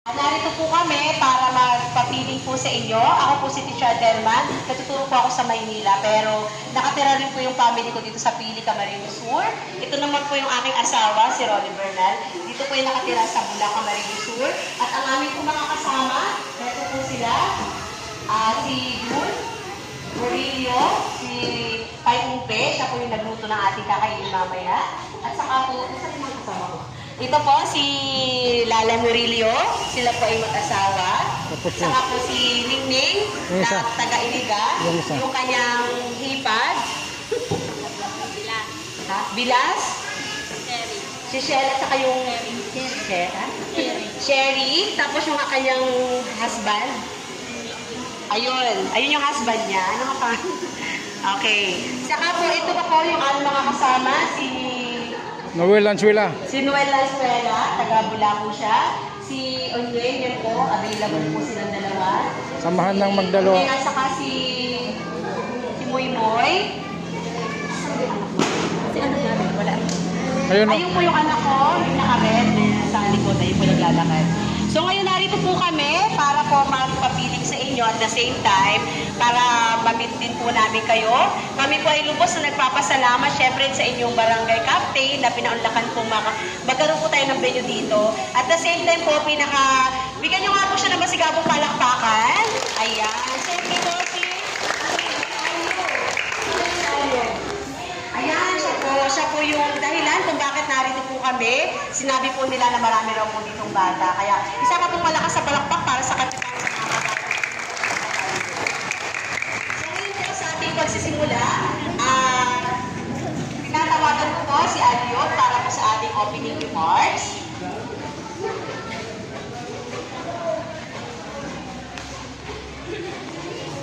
Narito po kami para magpapiling po sa inyo. Ako po si Teacher Delman. Natuturo po ako sa Maynila pero nakatira rin po yung family ko dito sa Pili, Camarines Sur. Ito naman po yung aking asawa, si Ronnie Bernal. Dito po yung nakatira sa Bula, Camarines Sur. At ang aming po mga kasama, ito po sila, si Jun, Murillo, si Pai Umpe, siya po yung nagluto ng ating kakainin mamaya. At saka po, isa rin mga kasama ko. Ito po si Lala Murillo, sila po ay mag-asawa. Saka po si Ningning, na taga-Iliga, yung kanyang hipag. Bilas. Si Shell at saka yung Sherry. Tapos yung kanyang husband. Ayun yung husband niya. Ano ka pa? Okay. Saka po ito po yung mga kasama, si Noel Lanzuela. Si Noel Lanzuela, taga Bula po siya. Si Onyen, yan po, available po silang dalawa. Samahan ng Magdalo. At saka si Moy Moy. Si ano namin, wala. Ayun po yung anak ko, yung naka-red, sa likod, ayun po naglalakad. So ngayon narito po kami para po magpapiling sa inyo at the same time para ma-meet din po namin kayo. Kami po ay lubos na nagpapasalamat syempre sa inyong barangay captain na pinaunlakan po magkaroon po tayo ng venue dito. At the same time po, bigyan nyo nga po siya ng masigabong palakpakan. Ayan. Syempre po siya po yung dahilan kung bakit narito po kami. Sinabi po nila na marami raw po ditong bata. Kaya isa